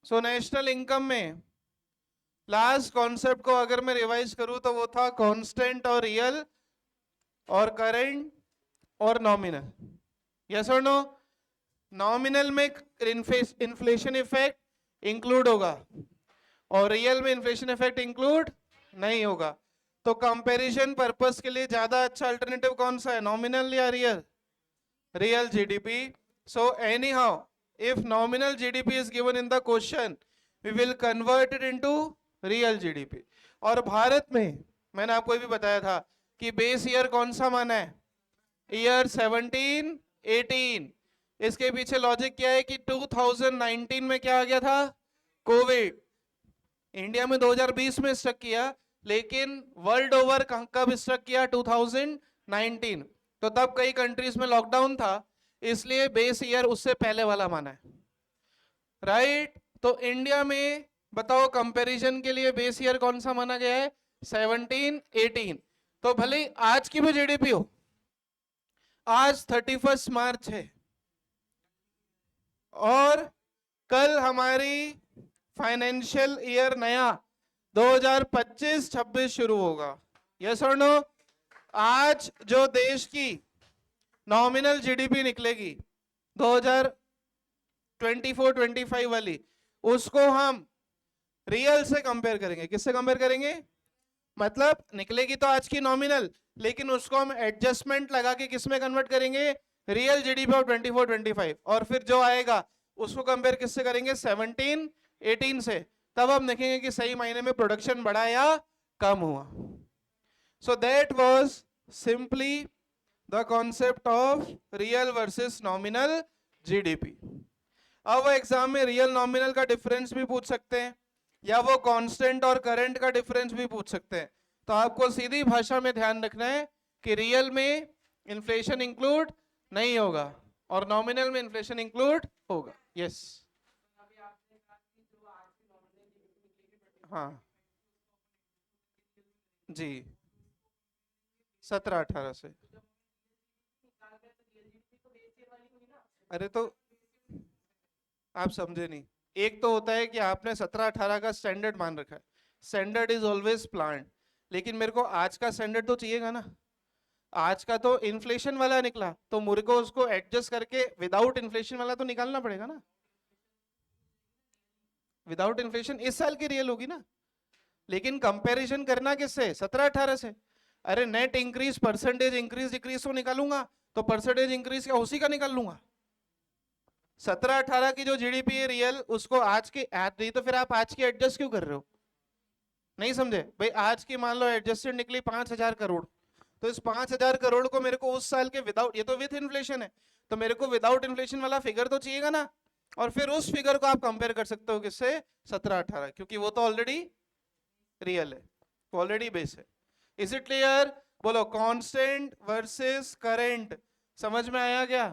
So national income में last concept को अगर मैं रिवाइज करूं तो वो था कांस्टेंट और रियल और करेंट और नॉमिनल। यस और नो? नॉमिनल में इन्फ्लेशन इफेक्ट इंक्लूड होगा और रियल में इन्फ्लेशन इफेक्ट इंक्लूड नहीं होगा। तो कंपैरिजन पर्पस के लिए ज्यादा अच्छा अल्टरनेटिव कौन सा है, नॉमिनल या real? Real GDP. So any how if nominal GDP is given in the question, we will convert it into real GDP। और भारत में मैंने आपको ये भी बताया था कि बेस ईयर कौन सा माना है, ईयर 17-18। इसके पीछे लॉजिक क्या है कि 2019 में क्या आ गया था, कोविड। इंडिया में 2020 में स्ट्रक किया, लेकिन वर्ल्ड ओवर कब स्ट्रक किया, 2019। तो तब कई कंट्रीज में लॉकडाउन था, इसलिए बेस ईयर उससे पहले वाला माना है, राइट। तो इंडिया में बताओ कंपैरिजन के लिए बेस ईयर कौन सा माना गया है, 17-18। तो भले ही आज की भी जीडीपी हो, आज 31 मार्च है और कल हमारी फाइनेंशियल ईयर नया 2025-26 शुरू होगा। यस और नो? आज जो देश की नॉमिनल जीडीपी निकलेगी 2024-25 वाली, उसको हम रियल से कंपेयर करेंगे। किससे कंपेयर करेंगे? मतलब निकलेगी तो आज की नॉमिनल, लेकिन उसको हम एडजस्टमेंट लगा के किस में कन्वर्ट करेंगे, रियल जीडीपी ऑफ 24-25। और फिर जो आएगा उसको कंपेयर किससे करेंगे, 17-18 से। तब हम देखेंगे कि सही मायने में प्रोडक्शन बढ़ा या कम हुआ। So that was simply the concept of real versus nominal GDP. अब एग्जाम में रियल नॉमिनल का डिफरेंस भी पूछ सकते हैं, या वो कांस्टेंट और करंट का डिफरेंस भी पूछ सकते हैं। तो आपको सीधी भाषा में ध्यान रखना है कि रियल में इन्फ्लेशन इंक्लूड नहीं होगा और नॉमिनल में इन्फ्लेशन इंक्लूड होगा। यस, हाँ जी, 17-18 से। अरे तो आप समझे नहीं, एक तो होता है कि आपने 17-18 का स्टैंडर्ड मान रखा है, स्टैंडर्ड इज ऑलवेज प्लान्ड, लेकिन मेरे को आज का स्टैंडर्ड तो चाहिएगा ना। आज का तो इन्फ्लेशन वाला निकला, तो मुझे को उसको एडजस्ट करके विदाउट इन्फ्लेशन वाला तो निकालना पड़ेगा ना। विदाउट इन्फ्लेशन इस साल की रियल होगी ना, लेकिन कंपैरिजन करना किससे, 17-18 से। अरे net increase, percentage increase decrease तो निकालूंगा, तो परसेंटेज इंक्रीज का उसी का निकाल लूंगा। 17-18 की जो जीडीपी है रियल, उसको आज के नहीं, तो फिर आप आज की एडजस्ट क्यों कर रहे हो? नहीं समझे भाई? आज की मान लो एडजस्टेड निकली 5,000 करोड़, तो इस 5,000 करोड़ को मेरे को उस साल के विदाउट, ये तो विथ इन्फ्लेशन है, तो मेरे को विदाउट इन्फ्लेशन वाला फिगर तो चाहिएगा ना। और फिर उस फिगर को आप कंपेयर कर सकते हो किससे, 17-18, क्योंकि वो तो ऑलरेडी रियल है, ऑलरेडी बेस है। Is it clear? बोलो, कांस्टेंट वर्सेस करंट। समझ में आया क्या?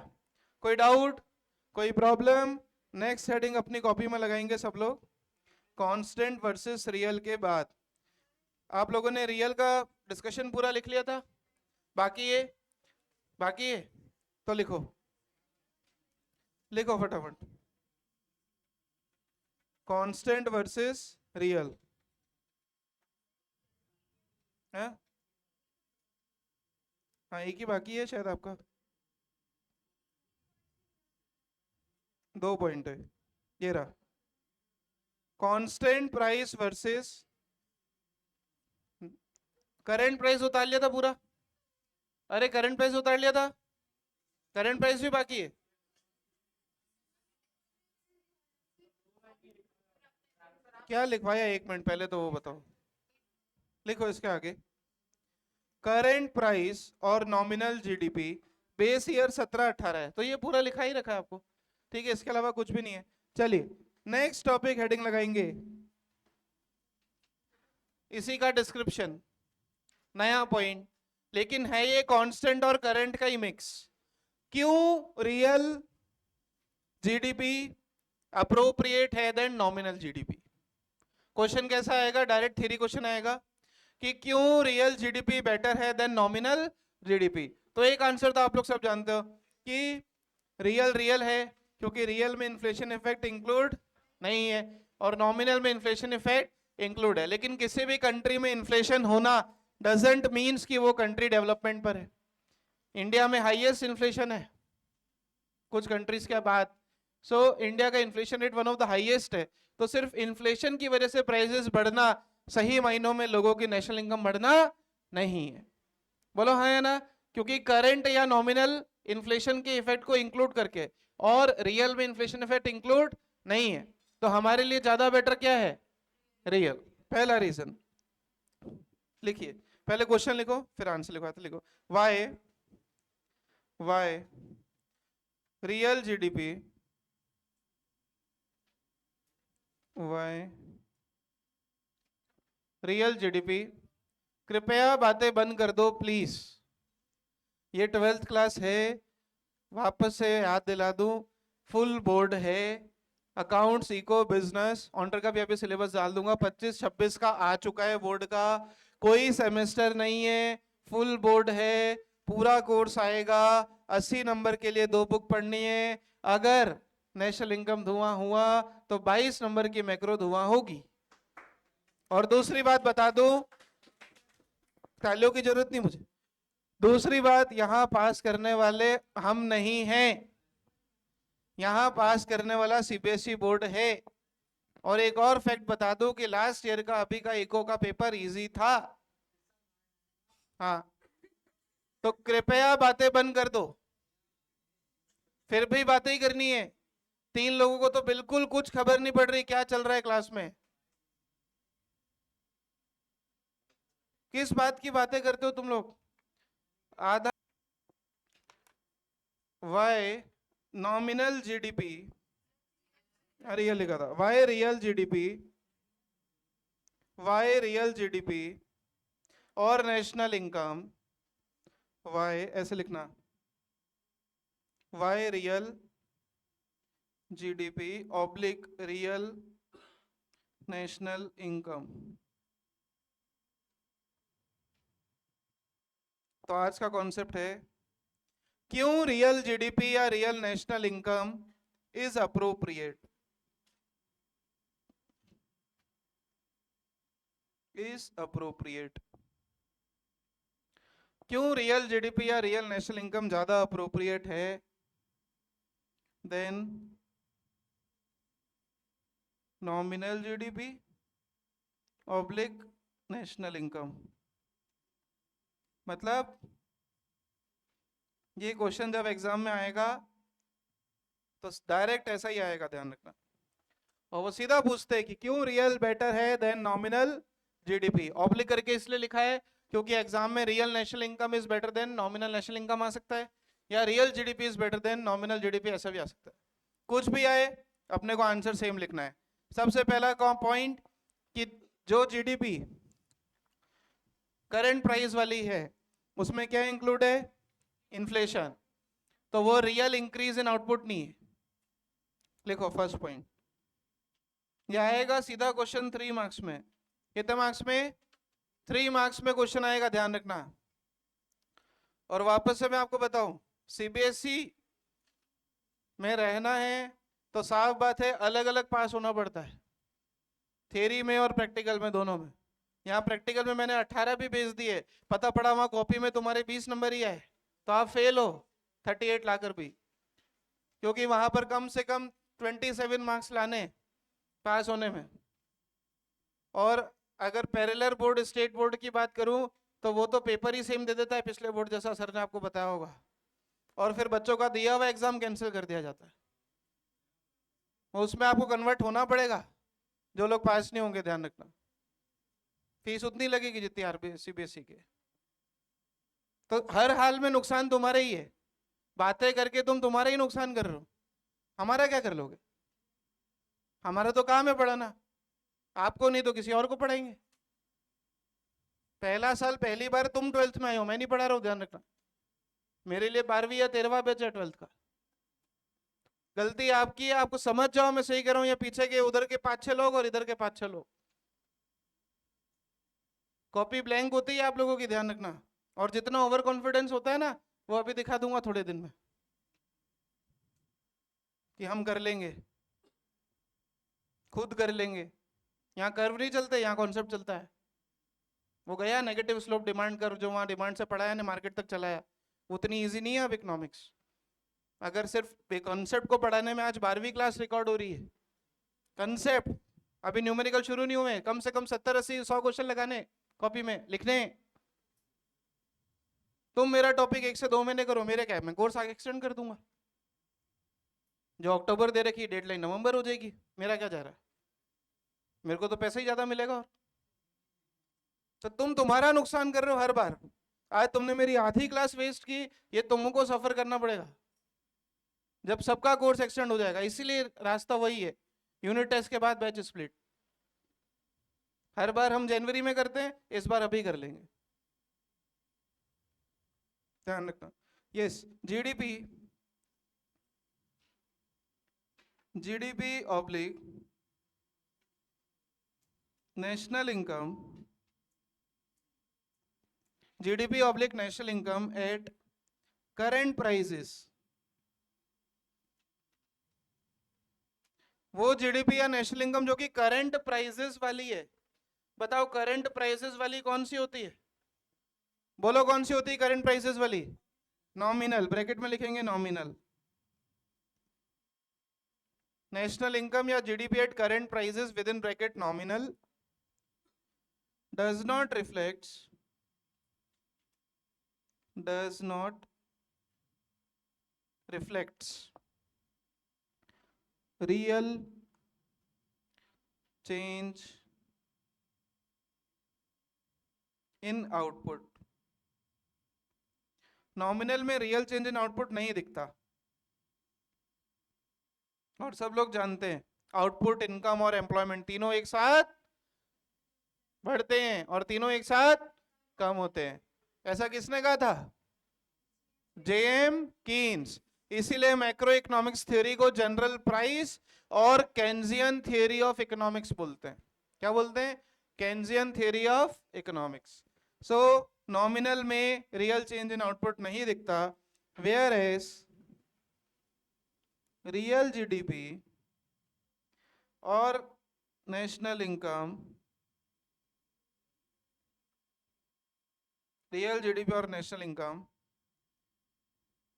कोई डाउट, कोई प्रॉब्लम? नेक्स्ट हेडिंग अपनी कॉपी में लगाएंगे सब लोग, कांस्टेंट वर्सेस रियल के बाद। आप लोगों ने रियल का डिस्कशन पूरा लिख लिया था? बाकी है? बाकी है तो लिखो, लिखो फटाफट, कांस्टेंट वर्सेस रियल है। हाँ, एक ही बाकी है शायद आपका, 2 पॉइंट है। ये रहा, constant price versus current price. उतार लिया था पूरा? अरे करंट प्राइस उतार लिया था, करंट प्राइस भी बाकी है। क्या लिखवाया 1 मिनट पहले तो वो बताओ, लिखो इसके आगे, करंट प्राइस और नॉमिनल जीडीपी बेस ईयर 17-18 है, तो ये पूरा लिखा ही रखा है आपको, ठीक है, इसके अलावा कुछ भी नहीं है। चलिए नेक्स्ट टॉपिक हेडिंग लगाएंगे, इसी का डिस्क्रिप्शन, नया पॉइंट, लेकिन है ये कांस्टेंट और करंट का ही मिक्स। क्यों रियल जीडीपी अप्रोप्रिएट है देन नॉमिनल जीडीपी? क्वेश्चन कैसा आएगा, डायरेक्ट थ्योरी क्वेश्चन आएगा कि क्यों रियल जीडीपी बेटर है देन नॉमिनल जीडीपी। तो एक आंसर तो आप लोग सब जानते हो कि रियल रियल है क्योंकि रियल में इन्फ्लेशन इफेक्ट इंक्लूड नहीं है, और नॉमिनल में इन्फ्लेशन इफेक्ट इंक्लूड है। लेकिन किसी भी कंट्री में इन्फ्लेशन होना डजंट मीन्स कि वो कंट्री डेवलपमेंट पर है। इंडिया में हाईएस्ट इन्फ्लेशन है कुछ कंट्रीज के बाद, सो इंडिया का inflation rate one of the highest है। तो सिर्फ इन्फ्लेशन की वजह से प्राइसेस बढ़ना सही मायनों में लोगों की नेशनल इनकम बढ़ना नहीं है। बोलो हाँ या ना? क्योंकि करंट या नॉमिनल इन्फ्लेशन के इफेक्ट को इंक्लूड करके और रियल में इन्फ्लेशन इफेक्ट इंक्लूड नहीं है, तो हमारे लिए ज्यादा बेटर क्या है? रियल। पहला रीजन लिखिए, पहले क्वेश्चन लिखो फिर आंसर लिखो। लिखो why real GDP, why real GDP. कृपया बातें बंद कर दो प्लीज, ये 12th क्लास है, वापस से याद दिला दूं, फुल बोर्ड है, अकाउंट्स, इको, बिजनेस, ऑनर का भी अभी सिलेबस डाल दूंगा, 25-26 का आ चुका है बोर्ड का, कोई सेमेस्टर नहीं है, फुल बोर्ड है, पूरा कोर्स आएगा, 80 नंबर के लिए 2 बुक पढ़नी है। अगर नेशनल इनकम धुआं हुआ तो 22 नंबर की मैक्रो धुआं होगी। और दूसरी बात बता दूं, तालियों की जरूरत नहीं मुझे, दूसरी बात, यहां पास करने वाले हम नहीं हैं, यहां पास करने वाला सीबीएसई बोर्ड है। और एक और फैक्ट बता दूं कि लास्ट ईयर का अभी का इको का पेपर इजी था। हाँ, तो कृपया बातें बंद कर दो, फिर भी बातें ही करनी है। 3 लोगों को तो बिल्कुल कुछ खबर नहीं पड़ रही क्या चल रहा है क्लास में। किस बात की बातें करते हो तुम लोग? आधा वाई नॉमिनल जीडीपी, अरे ये लिखा था वाई रियल जीडीपी और नेशनल इनकम, वाई ऐसे लिखना, why real GDP oblique real national income. तो आज का कॉन्सेप्ट है क्यों रियल जीडीपी या real national income is appropriate, क्यों रियल जीडीपी या रियल नेशनल इनकम ज्यादा अप्रोप्रिएट है than nominal GDP oblique national income. मतलब ये क्वेश्चन जब एग्जाम में आएगा तो डायरेक्ट ऐसा ही आएगा, ध्यान रखना। और वो सीधा पूछते हैं कि क्यों रियल बेटर है देन नॉमिनल जीडीपी। ऑब्लिक करके इसलिए लिखा है क्योंकि एग्जाम में real national income is better than nominal national income आ सकता है, या real GDP is better than nominal GDP, ऐसा भी आ सकता है। कुछ भी आए अपने को आंसर सेम लिखना है। सबसे पहला पॉइंट कि जो जीडीपी करंट प्राइस वाली है उसमें क्या इंक्लूड है? इन्फ्लेशन। तो वो रियल इंक्रीज इन आउटपुट नहीं है। लिखो फर्स्ट पॉइंट, ये आएगा सीधा क्वेश्चन 3 मार्क्स में। कितने मार्क्स में? 3 मार्क्स में क्वेश्चन आएगा, ध्यान रखना। और वापस से मैं आपको बताऊं, सीबीएसई में रहना है तो साफ बात है अलग अलग पास होना पड़ता है, थ्योरी में और प्रैक्टिकल में, दोनों में। यहाँ प्रैक्टिकल में मैंने 18 भी भेज दिए, पता पड़ा वहां कॉपी में तुम्हारे 20 नंबर ही आए, तो आप फेल हो 38 लाकर भी, क्योंकि वहां पर कम से कम 27 मार्क्स लाने पास होने में। और अगर पैरेलल बोर्ड स्टेट बोर्ड की बात करूं तो वो तो पेपर ही सेम दे देता है पिछले बोर्ड जैसा, सर ने आपको बताया होगा, और फिर बच्चों का दिया हुआ एग्जाम कैंसिल कर दिया जाता है। उसमें आपको कन्वर्ट होना पड़ेगा, जो लोग पास नहीं होंगे, ध्यान रखना। फीस उतनी लगेगी जितनी आरबी सीबीएसई के। तो हर हाल में नुकसान तुम्हारा ही है, बातें करके तुम तुम्हारा ही नुकसान कर रहे हो, हमारा क्या कर लोगे? हमारा तो काम है पढ़ाना, आपको नहीं तो किसी और को पढ़ाएंगे। पहला साल पहली बार तुम 12th में आए हो, मैं नहीं पढ़ा रहा हूं, ध्यान रखना। मेरे लिए 12वीं या 13वां बैच है 12th का। गलती आपकी है, आपको समझ जाओ मैं सही कर रहा हूं, या पीछे के उधर के 5-6 लोग और इधर के 5-6 लोग। कॉपी ब्लैंक होती है आप लोगों की, ध्यान रखना। और जितना ओवर कॉन्फिडेंस होता है ना, वो अभी दिखा दूंगा थोड़े दिन में, कि हम कर लेंगे। खुद कर लेंगे। यहाँ कर्व नहीं चलते, यहाँ कॉन्सेप्ट चलता है। वो गया नेगेटिव स्लोप डिमांड कर्व, जो वहाँ डिमांड से पढ़ाया ने मार्केट तक चलाया, उतनी इजी नहीं है अब इकोनॉमिक्स। अगर सिर्फ कॉन्सेप्ट को पढ़ाने में आज 12वीं क्लास रिकॉर्ड हो रही है। कंसेप्ट, अभी न्यूमेरिकल शुरू नहीं हुए, कम से कम 70 80 100 क्वेश्चन लगाने कॉपी में लिखने। तुम मेरा टॉपिक 1 से 2 महीने करो, मेरे क्या है, मैं कोर्स आगे एक्सटेंड कर दूंगा। जो अक्टूबर दे रखी डेडलाइन नवंबर हो जाएगी, मेरा क्या जा रहा है, मेरे को तो पैसा ही ज्यादा मिलेगा। और तो तुम तुम्हारा नुकसान कर रहे हो हर बार। आज तुमने मेरी आधी क्लास वेस्ट की, ये तुमको सफर करना पड़ेगा जब सबका कोर्स एक्सटेंड हो जाएगा। इसीलिए रास्ता वही है, यूनिट टेस्ट के बाद बैच स्प्लिट। हर बार हम जनवरी में करते हैं, इस बार अभी कर लेंगे, ध्यान रखना। Yes, GDP, GDP oblique national income, GDP oblique national income at current prices. वो जीडीपी या नेशनल इनकम जो कि करंट प्राइसेस वाली है। बताओ करंट प्राइसेस वाली कौन सी होती है, बोलो कौन सी होती है करंट प्राइसेस वाली? नॉमिनल, ब्रैकेट में लिखेंगे नॉमिनल। नेशनल इनकम या GDP at current prices with in bracket nominal does not reflects real change in output। Nominal में रियल चेंज इन आउटपुट नहीं दिखता, और सब लोग जानते हैं आउटपुट, इनकम और एम्प्लॉयमेंट तीनों एक साथ बढ़ते हैं और तीनों एक साथ कम होते हैं। ऐसा किसने कहा था? JM Keynes. इसीलिए मैक्रो इकोनॉमिक्स थ्योरी को जनरल प्राइस और केन्जियन थियरी ऑफ इकोनॉमिक्स बोलते हैं। क्या बोलते हैं? Keynesian theory of economics. So nominal में रियल चेंज इन आउटपुट नहीं दिखता, वेयर एज रियल जीडीपी और नेशनल इनकम, रियल जीडीपी और national income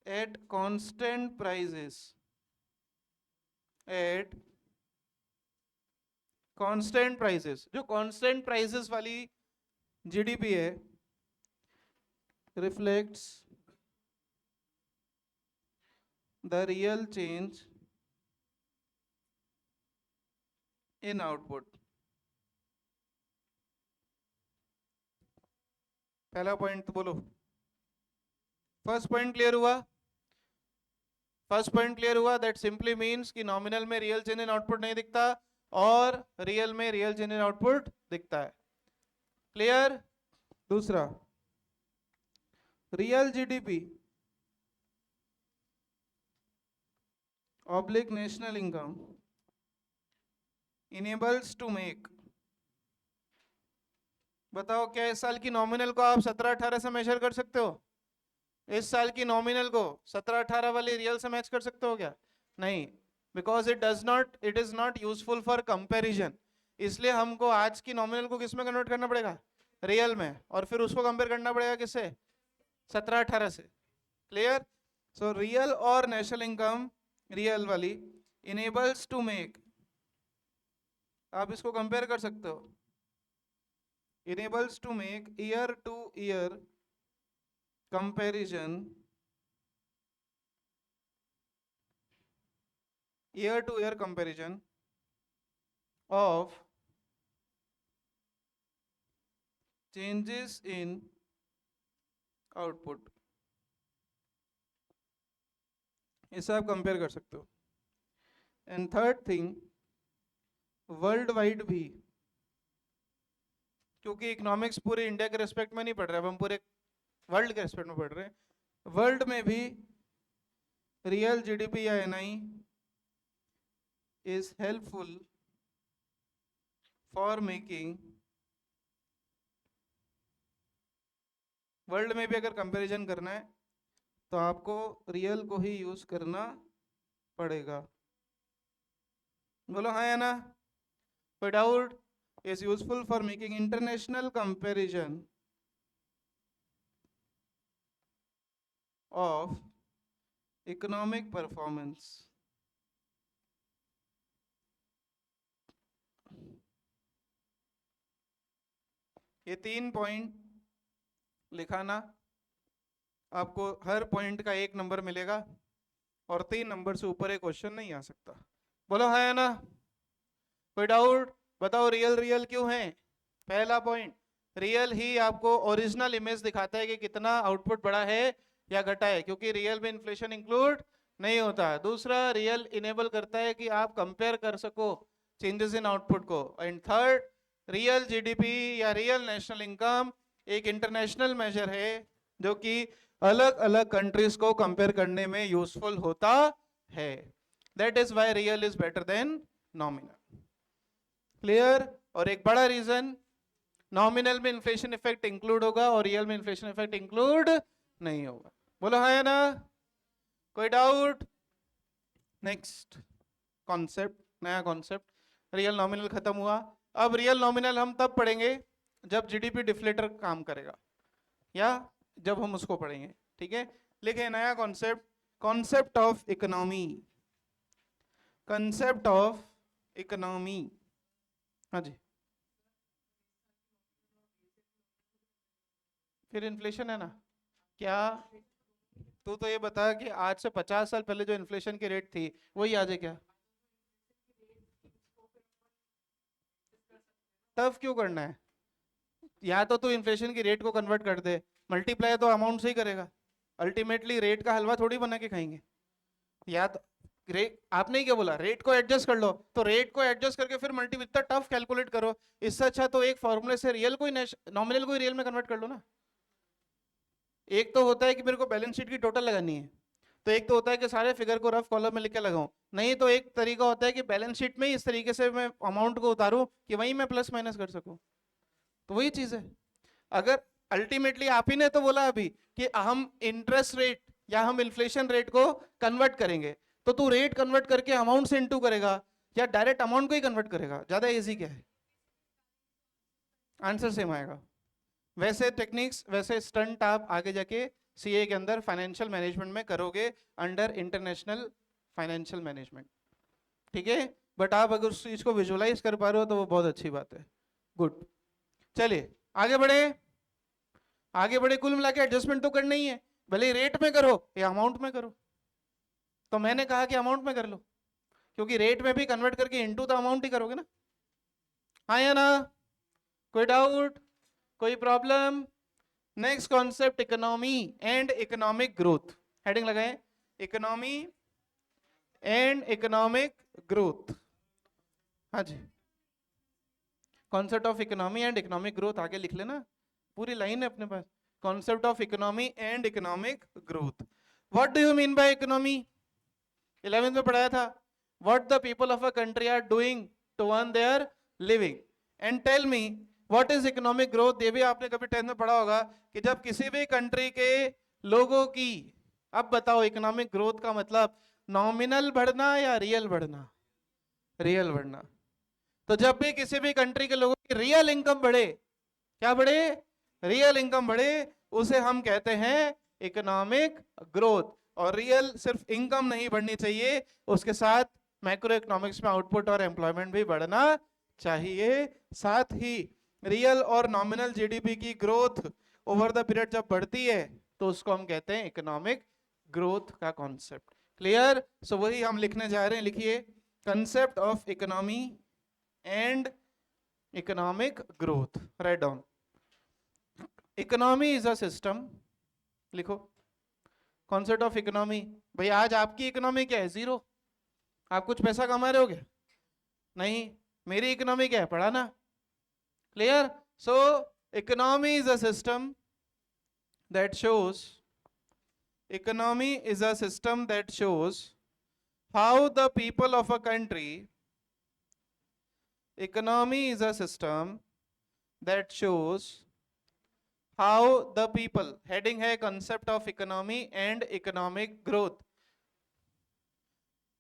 at constant prices, at constant prices, जो कांस्टेंट प्राइसेस वाली जीडीपी है, reflects the real change in output. पहला point तो बोलो, फर्स्ट पॉइंट क्लियर हुआ? फर्स्ट पॉइंट क्लियर हुआ, दैट सिंपली मींस कि नॉमिनल में रियल चेंज इन आउटपुट नहीं दिखता और रियल में रियल चेंज इन आउटपुट दिखता है। क्लियर? दूसरा, real GDP oblique national income enables to make. बताओ क्या इस साल की नॉमिनल को आप 17-18 से मेजर कर सकते हो? इस साल की नॉमिनल को 17-18 वाली रियल से मैच कर सकते हो क्या? नहीं, because it is not useful for comparison. इसलिए हमको आज की नॉमिनल को किस में कन्वर्ट करना पड़ेगा? रियल में, और फिर उसको कंपेयर करना पड़ेगा किससे? 17-18 से। क्लियर? सो रियल और नेशनल इनकम, रियल वाली इनेबल्स टू मेक, आप इसको कंपेयर कर सकते हो, enables to make year to year comparison, year to year comparison of changes in output। इसे आप कंपेयर कर सकते हो। And third thing, world wide भी, क्योंकि इकोनॉमिक्स पूरे इंडिया के रेस्पेक्ट में नहीं पढ़ रहे, अब हम पूरे वर्ल्ड के रेस्पेक्ट में पढ़ रहे हैं। वर्ल्ड में भी रियल जीडीपी या NI is helpful for making, world में भी अगर कंपैरिजन करना है तो आपको रियल को ही यूज करना पड़ेगा। बोलो हाँ या ना? कोई doubt? Is useful for making international comparison of economic performance. ये 3 पॉइंट लिखाना, आपको हर पॉइंट का 1 नंबर मिलेगा और 3 नंबर से ऊपर एक क्वेश्चन नहीं आ सकता। बोलो है ना? कोई डाउट? बताओ रियल रियल क्यों है? पहला पॉइंट, रियल ही आपको ओरिजिनल इमेज दिखाता है कि कितना आउटपुट बढ़ा है या घटा है, क्योंकि रियल में इन्फ्लेशन इंक्लूड नहीं होता। दूसरा, रियल इनेबल करता है कि आप कंपेयर कर सको चेंजेस इन आउटपुट को। एंड थर्ड, रियल जीडीपी या रियल नेशनल इनकम एक इंटरनेशनल मेजर है जो कि अलग अलग कंट्रीज को कंपेयर करने में यूजफुल होता है। That is why real is better than nominal. Clear? और एक बड़ा रीजन, नॉमिनल में इन्फ्लेशन इफेक्ट इंक्लूड होगा और रियल में इन्फ्लेशन इफेक्ट इंक्लूड नहीं होगा। बोलो है ना? कोई डाउट? नेक्स्ट कॉन्सेप्ट, नया कॉन्सेप्ट, रियल नॉमिनल खत्म हुआ। अब रियल नॉमिनल हम तब पढ़ेंगे जब जीडीपी डिफ्लेटर काम करेगा या जब हम उसको पढ़ेंगे। ठीक है, लिखे नया concept, concept of economy. Concept of economy, हाँ जी। फिर इन्फ्लेशन है ना क्या? तू तो ये बता कि आज से 50 साल पहले जो इन्फ्लेशन की रेट थी वही आज है क्या? तब क्यों करना है? या तो तू इन्फ्लेशन की रेट को कन्वर्ट कर दे, मल्टीप्लाई तो अमाउंट से ही करेगा। अल्टीमेटली रेट का हलवा थोड़ी बना के खाएंगे। या तो रेट, आपने ही क्या बोला, रेट को एडजस्ट कर लो, तो रेट को एडजस्ट करके फिर मल्टी इतना टफ कैलकुलेट करो। इससे अच्छा तो एक फॉर्मूले से रियल को ही नॉमिनल को ही रियल में कन्वर्ट कर लो ना। एक तो होता है कि मेरे को बैलेंस शीट की टोटल लगानी है, तो एक तो होता है कि सारे फिगर को रफ कॉलम में लिख के लगाऊं, नहीं तो एक तरीका होता है कि बैलेंस शीट में ही इस तरीके से मैं अमाउंट को उतारूं कि वहीं मैं प्लस माइनस कर सकूं। तो वही चीज है। अगर अल्टीमेटली आप ही ने तो बोला अभी कि हम इंटरेस्ट रेट या हम इन्फ्लेशन रेट को कन्वर्ट करेंगे, तो तू रेट कन्वर्ट करके अमाउंट से इनटू करेगा या डायरेक्ट अमाउंट को ही कन्वर्ट करेगा? ज्यादा इजी क्या है? आंसर सेम आएगा। वैसे टेक्निक्स, वैसे स्टंट आप आगे जाके सीए के अंदर फाइनेंशियल मैनेजमेंट में करोगे अंडर इंटरनेशनल फाइनेंशियल मैनेजमेंट। ठीक है, बट आप अगर उस चीज को विजुअलाइज कर पा रहे हो तो वो बहुत अच्छी बात है। गुड, चलिए आगे बढ़े। आगे बढ़े, कुल मिला के एडजस्टमेंट तो करना ही है, भले रेट में करो या अमाउंट में करो। तो मैंने कहा कि अमाउंट में कर लो, क्योंकि रेट में भी कन्वर्ट करके इनटू तो अमाउंट ही करोगे ना। हाँ या ना? कोई डाउट? कोई problem? Next concept, economy and economic growth. Heading लगाएं, इकोनॉमी एंड इकोनॉमिक ग्रोथ। हाँ जी, concept of economy and economic growth आगे लिख लेना, पूरी लाइन है अपने पास। Concept of economy and economic growth. What do you mean by economy? 11th में पढ़ाया था, what the people of a country are doing to earn their living. And tell me what is economic growth. ये भी आपने कभी 10th में पढ़ा होगा कि जब किसी भी कंट्री के लोगों की, अब बताओ इकोनॉमिक ग्रोथ का मतलब नॉमिनल बढ़ना या रियल बढ़ना? रियल बढ़ना। तो जब भी किसी भी कंट्री के लोगों की रियल इनकम बढ़े, क्या बढ़े? रियल इनकम बढ़े, उसे हम कहते हैं इकोनॉमिक ग्रोथ। और रियल सिर्फ इनकम नहीं बढ़नी चाहिए, उसके साथ मैक्रो इकोनॉमिक्स में आउटपुट और एम्प्लॉयमेंट भी बढ़ना चाहिए। साथ ही रियल और नॉमिनल जीडीपी की ग्रोथ ओवर द पीरियड जब बढ़ती है तो उसको हम कहते हैं इकोनॉमिक ग्रोथ का कॉन्सेप्ट। क्लियर? सो वही हम लिखने जा रहे हैं, लिखिए, concept of economy and economic growth. Write down, economy is a system, लिखो कॉन्सेप्ट ऑफ इकोनॉमी। भाई आज आपकी इकोनॉमी क्या है? जीरो। आप कुछ पैसा कमा रहे हो क्या? नहीं। मेरी इकोनॉमी क्या है? पढ़ा ना। Clear? So economy is a system that shows, economy is a system that shows how the people of a country, economy is a system that shows how the people, heading है concept of economy and economic growth.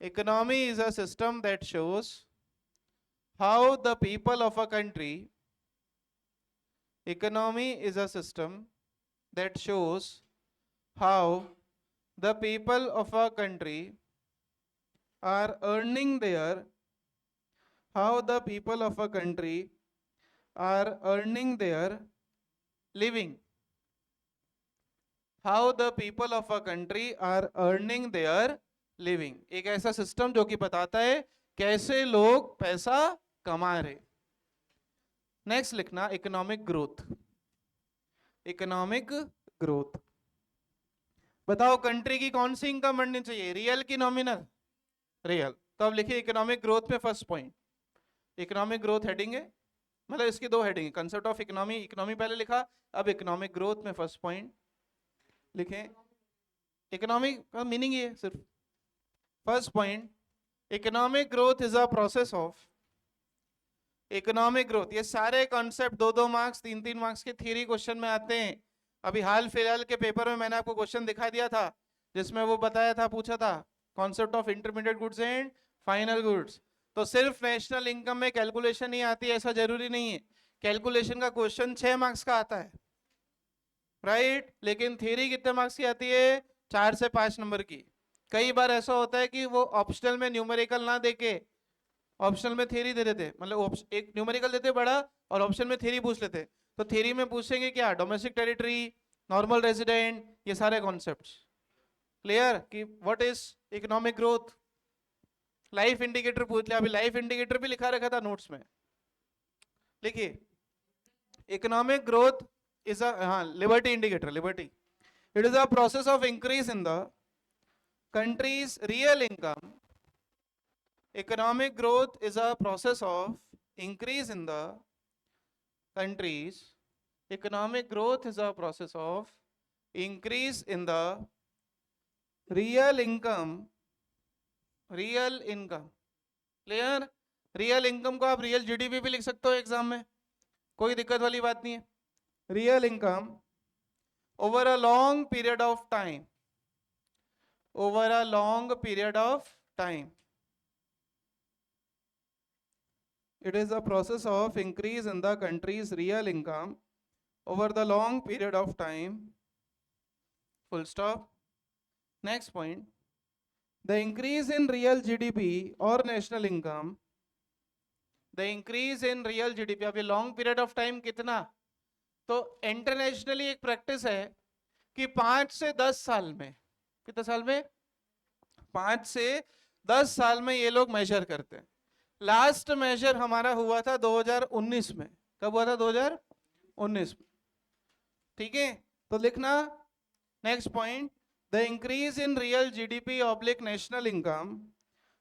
Economy is a system that shows how the people of a country, economy is a system that shows how the people of a country are earning their, how the people of a country are earning their living, how the people of a country are earning their living. एक ऐसा system जो कि बताता है कैसे लोग पैसा कमा रहे. नेक्स्ट लिखना इकोनॉमिक ग्रोथ. इकोनॉमिक ग्रोथ, बताओ कंट्री की कौन सी इनकम बढ़नी चाहिए, रियल की नॉमिनल? रियल. तो अब लिखिए इकोनॉमिक ग्रोथ में first point, economic growth heading है, मतलब इसकी दो हेडिंग है, कंसेप्ट ऑफ इकोनॉमी, इकोनॉमी पहले लिखा, अब इकोनॉमिक ग्रोथ में फर्स्ट पॉइंट लिखें. इकोनॉमिक का मीनिंग ये है सिर्फ. First point, economic growth is a process of, economic growth, ये सारे कॉन्सेप्ट 2-2 मार्क्स 3-3 मार्क्स के थ्योरी क्वेश्चन में आते हैं. अभी हाल फिलहाल के पेपर में मैंने आपको क्वेश्चन दिखा दिया था जिसमें वो बताया था, पूछा था concept of intermediate goods and final goods. तो सिर्फ नेशनल इनकम में कैलकुलेशन नहीं आती है ऐसा जरूरी नहीं है, कैलकुलेशन का क्वेश्चन 6 मार्क्स का आता है, राइट. लेकिन थ्योरी कितने मार्क्स की आती है, 4 से 5 नंबर की. कई बार ऐसा होता है कि वो ऑप्शनल में न्यूमेरिकल ना देके ऑप्शनल में थ्योरी दे देते, मतलब एक न्यूमेरिकल देते बड़ा और ऑप्शन में थ्योरी पूछ लेते. तो थ्योरी में पूछेंगे क्या, डोमेस्टिक टेरिटरी, नॉर्मल रेजिडेंट, ये सारे कॉन्सेप्ट्स. क्लियर कि what is economic growth. Life indicator पूछ लिया, अभी लाइफ इंडिकेटर भी लिखा रखा था नोट्स में. लिखिए इकोनॉमिक ग्रोथ इज अ, हाँ liberty indicator, liberty, it is a process of increase in the countries real income. Economic growth is a process of increase in the countries. Economic growth is a process of increase in the real income. Real income. Clear? Real income को आप real GDP भी लिख सकते हो exam में, कोई दिक्कत वाली बात नहीं है. Real income over a long period of time. Over a long period of time. It is a process of increase in the country's real income over the long period of time. Full stop. Next point. The increase in real GDP or national income. The increase in real GDP. अब ये long period of time कितना? तो internationally एक practice है कि 5 से 10 साल में, कितने साल में, 5 से 10 साल में ये लोग मेजर करते हैं. लास्ट मेजर हमारा हुआ था 2019 में. कब हुआ था, 2019 में. ठीक है, तो लिखना next point, the increase in real GDP oblique national income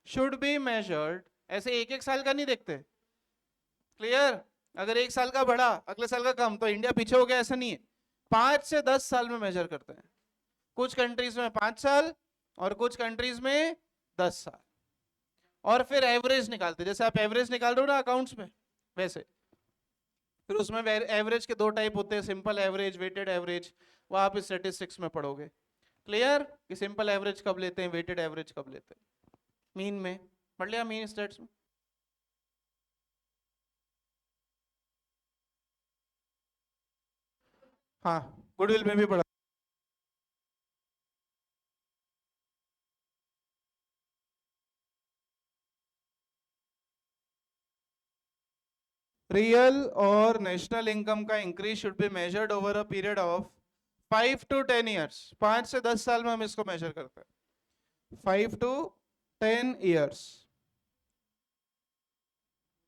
should be measured. ऐसे एक एक साल का नहीं देखते. क्लियर? अगर एक साल का बढ़ा अगले साल का कम तो इंडिया पीछे हो गया, ऐसा नहीं है. 5 से 10 साल में मेजर करते हैं. कुछ कंट्रीज में 5 साल और कुछ कंट्रीज में 10 साल. और फिर एवरेज निकालते, जैसे आप एवरेज निकाल रहे हो ना अकाउंट्स में, वैसे फिर उसमें एवरेज के 2 टाइप होते हैं, सिंपल एवरेज, वेटेड एवरेज. वो आप स्टैटिस्टिक्स में पढ़ोगे. क्लियर कि सिंपल एवरेज कब लेते हैं, वेटेड एवरेज कब लेते हैं. मीन में पढ़ लिया, मीन स्टेट्स में. हाँ गुडविल में भी पढ़ा. रियल और नेशनल इनकम का increase should be measured over a period of 5 to 10 years. 5 से 10 साल में हम इसको मेजर करते हैं. 5 to 10 ईयर्स.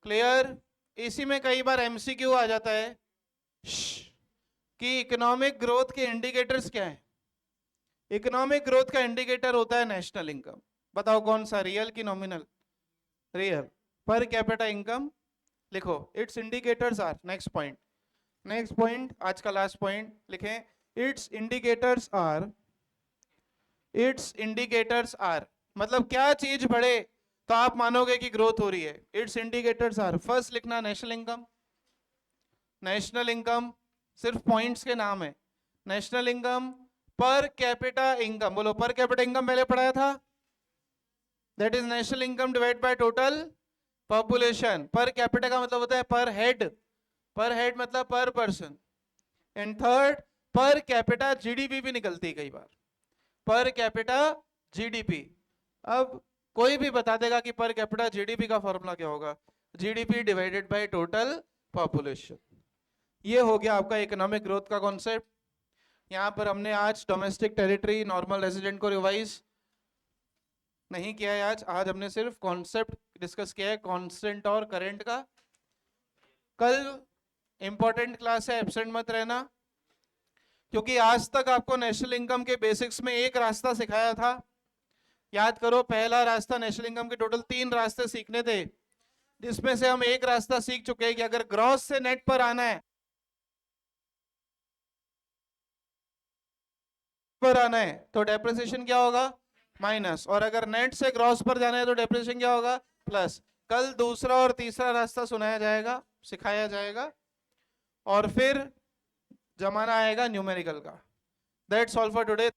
क्लियर? इसी में कई बार एमसीक्यू आ जाता है कि इकोनॉमिक ग्रोथ के इंडिकेटर्स क्या है. इकोनॉमिक ग्रोथ का इंडिकेटर होता है नेशनल इनकम. बताओ कौन सा, रियल की nominal? Real. Per capita income लिखो. Its indicators are, next point, next point, आज का लास्ट पॉइंट लिखें. Its indicators are, its indicators are, मतलब क्या चीज बढ़े तो आप मानोगे कि ग्रोथ हो रही है. इट्स इंडिकेटर्स आर, फर्स्ट लिखना नेशनल इनकम. नेशनल इनकम सिर्फ पॉइंट्स के नाम है. नेशनल इनकम, पर कैपिटा इनकम, बोलो पर कैपिटा इनकम पहले पढ़ाया था, that is national income divide by total population, per capita का मतलब होता है पर हेड, पर हेड मतलब पर person. And third, per capita GDP भी निकलती है कई बार, पर कैपिटा जीडीपी। अब कोई भी बता देगा कि पर कैपिटा जीडीपी का फॉर्मूला क्या होगा, GDP divided by total population. ये हो गया आपका इकोनॉमिक ग्रोथ का कॉन्सेप्ट। यहाँ पर हमने आज डोमेस्टिक टेरिटरी, नॉर्मल रेजिडेंट को रिवाइज नहीं किया है। आज हमने सिर्फ कॉन्सेप्ट डिस्कस किया है, कांस्टेंट और करंट का। कल इंपॉर्टेंट क्लास है, एब्सेंट मत रहना, क्योंकि आज तक आपको नेशनल इनकम के बेसिक्स में एक रास्ता सिखाया था। याद करो, पहला रास्ता नेशनल इनकम के टोटल 3 रास्ते सीखने थे, जिसमें से हम एक रास्ता सीख चुके हैं कि अगर ग्रॉस से नेट पर आना है, तो डेप्रिसिएशन क्या होगा, माइनस, और अगर नेट से ग्रॉस पर जाना है तो डेप्रिसिएशन क्या होगा, प्लस। कल दूसरा और तीसरा रास्ता सुनाया जाएगा, सिखाया जाएगा, और फिर जमाना आएगा न्यूमेरिकल का। That's all for today.